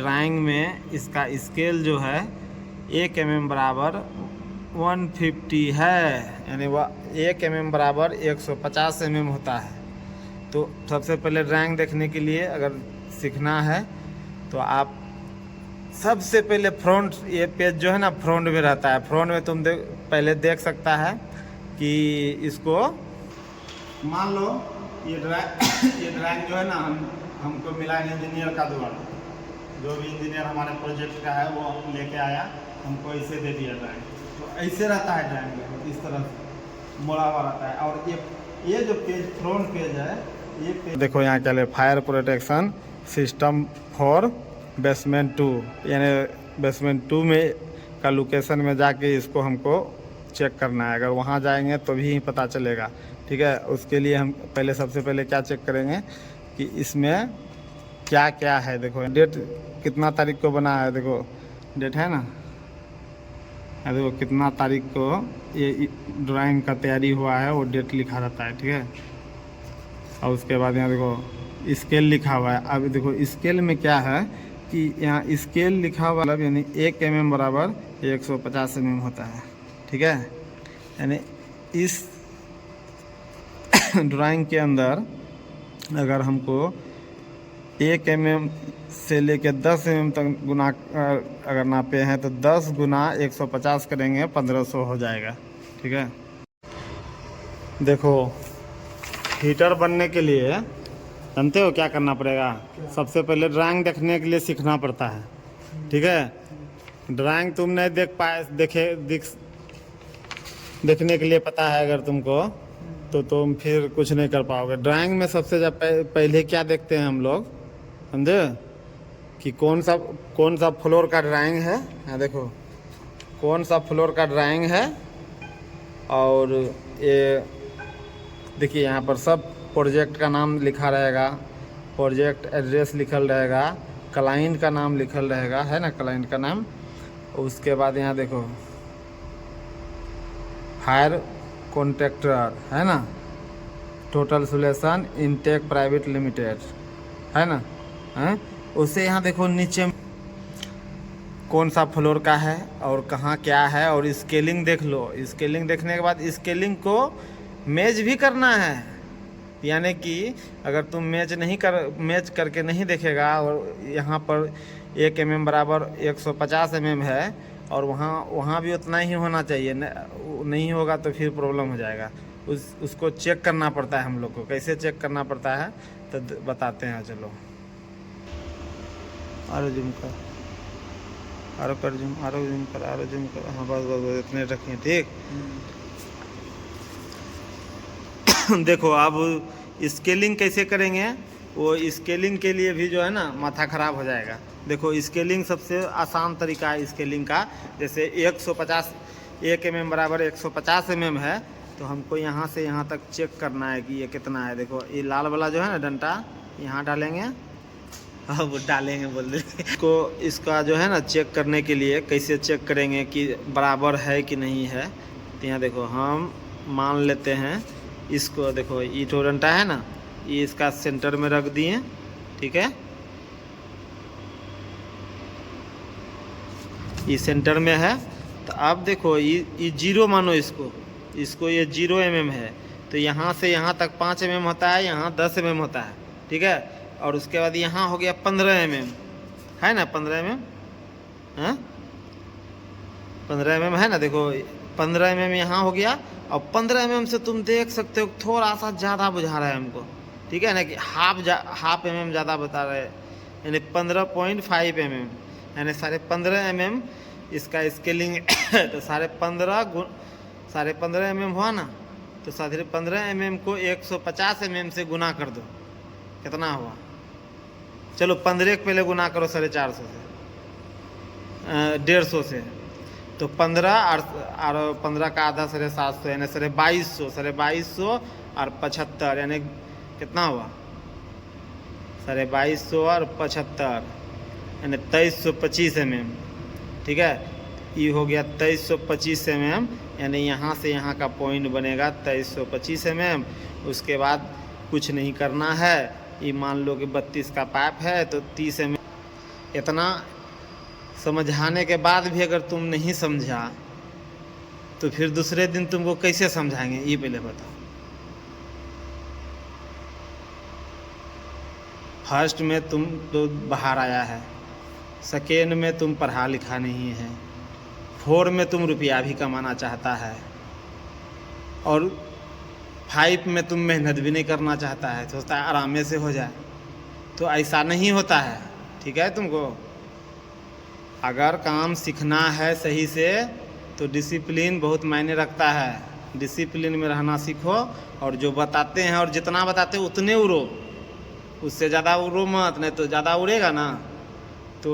Drawing में इसका scale जो है 1 mm बराबर 150 है, यानी वह 1 mm बराबर 150 mm होता है। तो सबसे पहले ड्राइंग देखने के लिए अगर सीखना है तो आप सबसे पहले फ्रंट, ये पेज जो है ना फ्रंट में रहता है। फ्रंट में तुम पहले देख सकता है कि इसको मान लो ये ड्राइंग जो है ना हमको मिला इंजीनियर का द्वारा, जो भी इंजीनियर हमारे प्रोजेक्ट का है वो लेके आया, हमको ऐसे दे दिया ड्राइंग। तो ऐसे रहता है ड्राइंग में, इस तरह से मोड़ा हुआ रहता है। और ये जो पेज फ्रंट पेज है, ये पेज देखो यहाँ क्या है, fire protection system for basement 2, यानी बेसमेंट 2 में का लोकेशन में जाके इसको हमको चेक करना है। अगर वहाँ जाएंगे तो भी पता चलेगा, ठीक है। उसके लिए हम पहले सबसे पहले क्या चेक करेंगे कि इसमें क्या क्या है। देखो डेट कितना तारीख को बना है, देखो डेट है ना, देखो कितना तारीख को ये ड्राइंग का तैयारी हुआ है, वो डेट लिखा रहता है, ठीक है। और उसके बाद यहाँ देखो स्केल लिखा हुआ है। अब देखो स्केल में क्या है कि यहाँ स्केल लिखा हुआ मतलब यानी 1 mm बराबर 150 mm होता है, ठीक है। यानी इस ड्राइंग के अंदर अगर हमको 1 mm से लेकर 10 mm तक गुना अगर नापे हैं तो 10 गुना 150 करेंगे 1500 हो जाएगा, ठीक है। देखो हीटर बनने के लिए जानते हो क्या करना पड़ेगा? सबसे पहले ड्राइंग देखने के लिए सीखना पड़ता है, ठीक है। ड्राइंग तुम नहीं देख पाए, देखने के लिए पता है अगर तुमको, तो तुम फिर कुछ नहीं कर पाओगे। ड्राइंग में सबसे पहले क्या देखते हैं हम लोग, समझे, कि कौन सा फ्लोर का ड्राइंग है। हाँ देखो कौन सा फ्लोर का ड्राइंग है, और ये देखिए यहाँ पर सब प्रोजेक्ट का नाम लिखा रहेगा, प्रोजेक्ट एड्रेस लिखल रहेगा, क्लाइंट का नाम लिखल रहेगा, है ना, क्लाइंट का नाम। उसके बाद यहाँ देखो फायर कॉन्ट्रैक्टर, है ना, total solution intake private limited, है ना, हैं। उससे यहाँ देखो नीचे कौन सा फ्लोर का है और कहाँ क्या है, और स्केलिंग देख लो। स्केलिंग देखने के बाद स्केलिंग को मैच भी करना है, यानी कि अगर तुम मैच करके नहीं देखेगा, और यहाँ पर 1 mm बराबर 150 mm है और वहाँ भी उतना ही होना चाहिए, नहीं होगा तो फिर प्रॉब्लम हो जाएगा। उसको चेक करना पड़ता है हम लोग को। कैसे चेक करना पड़ता है तो बताते हैं, चलो। आरो जूम कर, आरो कर जूम, आरो जूम कर, आरो जूम कर, हाँ बस इतने रखिए, ठीक। देखो अब स्केलिंग कैसे करेंगे, वो स्केलिंग के लिए भी जो है ना माथा ख़राब हो जाएगा। देखो स्केलिंग सबसे आसान तरीका है स्केलिंग का। जैसे 1 mm बराबर 150 mm है, तो हमको यहाँ से यहाँ तक चेक करना है कि ये कितना है। देखो ये लाल वाला जो है ना डंडा, यहाँ डालेंगे, हाँ वो डालेंगे बोल रहे इसको। इसका जो है ना चेक करने के लिए कैसे चेक करेंगे कि बराबर है कि नहीं है, तो यहाँ देखो हम मान लेते हैं इसको। देखो ये जो डंडा है ना, ये इसका सेंटर में रख दिए, ठीक है, ये सेंटर में है। तो अब देखो ये 0 मानो इसको ये 0 mm है, तो यहाँ से यहाँ तक 5 mm होता है, यहाँ 10 mm होता है, ठीक है। और उसके बाद यहाँ हो गया 15 mm, है ना, 15 mm, हाँ 15 mm है ना। देखो 15 mm यहाँ हो गया, और 15 mm से तुम देख सकते हो थोड़ा सा ज़्यादा बुझा रहा है हमको, ठीक है ना, कि हाफ mm ज़्यादा बता रहे हैं, यानी 15.5 mm, यानी 15.5 mm इसका स्केलिंग तो 15.5 mm हुआ ना, तो 15 mm को 150 mm से गुना कर दो, कितना हुआ? चलो 15 पहले गुना करो 450 से, 150 से, तो 15 और 15 का आधा 750, यानी 2200 और 75, यानी कितना हुआ? 2250 और 75, यानी 2325 mm, ठीक है। ये हो गया 2325 mm, यानी यहाँ से यहाँ का पॉइंट बनेगा 2325 mm। उसके बाद कुछ नहीं करना है, ये मान लो कि 32 का पाइप है तो 30 mm, इतना समझाने के बाद भी अगर तुम नहीं समझा तो फिर दूसरे दिन तुमको कैसे समझाएंगे, ये पहले बताओ। फर्स्ट में तुम तो बाहर आया है, सेकेंड में तुम पढ़ा लिखा नहीं है, फोर में तुम रुपया भी कमाना चाहता है, और 5 में तुम मेहनत भी नहीं करना चाहता है, सोचता है आराम से हो जाए। तो ऐसा नहीं होता है, ठीक है। तुमको अगर काम सीखना है सही से तो डिसिप्लिन बहुत मायने रखता है। डिसिप्लिन में रहना सीखो, और जो बताते हैं और जितना बताते हैं उतने उड़ो, उससे ज़्यादा उड़ो मत, नहीं तो ज़्यादा उड़ेगा ना तो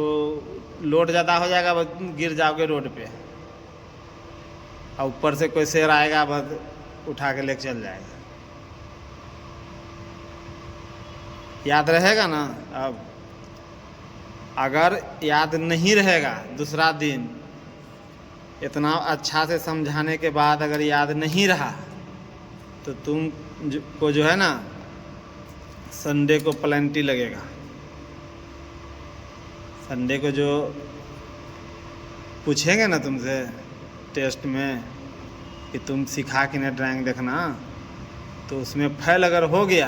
लोड ज़्यादा हो जाएगा, बस गिर जाओगे रोड पे, और ऊपर से कोई शेर आएगा बस उठा के लेके चल जाएगा। याद रहेगा ना। अब अगर याद नहीं रहेगा, दूसरा दिन इतना अच्छा से समझाने के बाद अगर याद नहीं रहा तो तुम को जो है ना संडे को पेनल्टी लगेगा। संडे को जो पूछेंगे ना तुमसे टेस्ट में कि तुम सिखा कि नहीं ड्राइंग देखना, तो उसमें फेल अगर हो गया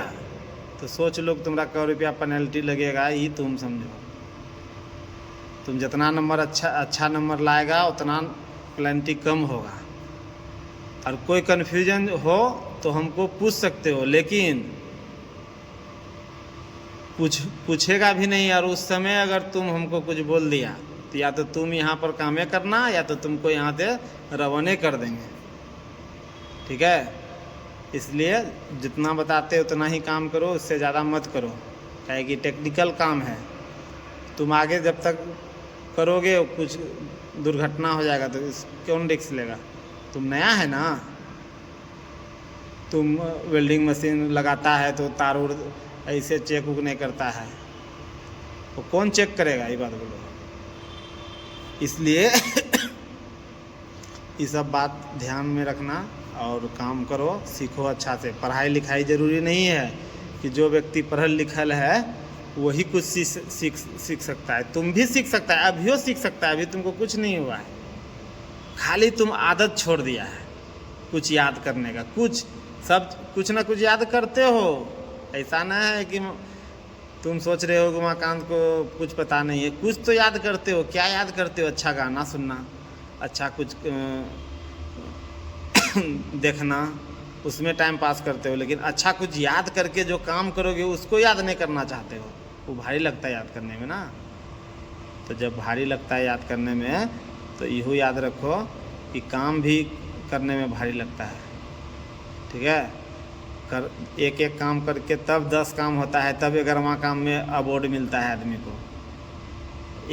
तो सोच लो कि तुम्हारा 100 रुपया पेनल्टी लगेगा, ही तुम समझो। तुम जितना नंबर अच्छा नंबर लाएगा उतना पेनल्टी कम होगा। और कोई कन्फ्यूजन हो तो हमको पूछ सकते हो, लेकिन पूछेगा भी नहीं। और उस समय अगर तुम हमको कुछ बोल दिया तो या तो तुम यहाँ पर कामें करना, या तो तुमको यहाँ से रवाना कर देंगे, ठीक है। इसलिए जितना बताते उतना ही काम करो, उससे ज़्यादा मत करो, क्या कि टेक्निकल काम है। तुम आगे जब तक करोगे कुछ दुर्घटना हो जाएगा तो कौन रिस्क लेगा। तुम नया है ना, तुम वेल्डिंग मशीन लगाता है तो तार उड़ ऐसे चेक उक नहीं करता है, तो कौन चेक करेगा, ये बात बोलो। इसलिए ये सब बात ध्यान में रखना और काम करो, सीखो अच्छा से। पढ़ाई लिखाई ज़रूरी नहीं है कि जो व्यक्ति पढ़ल लिखल है वही कुछ सीख सकता है। तुम भी सीख सकता है, अभियो सीख सकता है, अभी तुमको कुछ नहीं हुआ है, खाली तुम आदत छोड़ दिया है कुछ याद करने का। कुछ ना कुछ याद करते हो, ऐसा ना है कि तुम सोच रहे हो कि उमाकांत को कुछ पता नहीं है। कुछ तो याद करते हो। क्या याद करते हो? अच्छा गाना सुनना, अच्छा कुछ देखना, उसमें टाइम पास करते हो। लेकिन अच्छा कुछ याद करके जो काम करोगे उसको याद नहीं करना चाहते हो। वो भारी लगता है याद करने में ना। तो जब भारी लगता है याद करने में तो यही याद रखो कि काम भी करने में भारी लगता है, ठीक है। एक एक काम करके तब 10 काम होता है, तब 11वां काम में अवार्ड मिलता है आदमी को।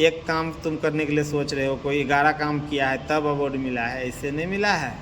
एक काम तुम करने के लिए सोच रहे हो, कोई 11 काम किया है तब अवार्ड मिला है, ऐसे नहीं मिला है।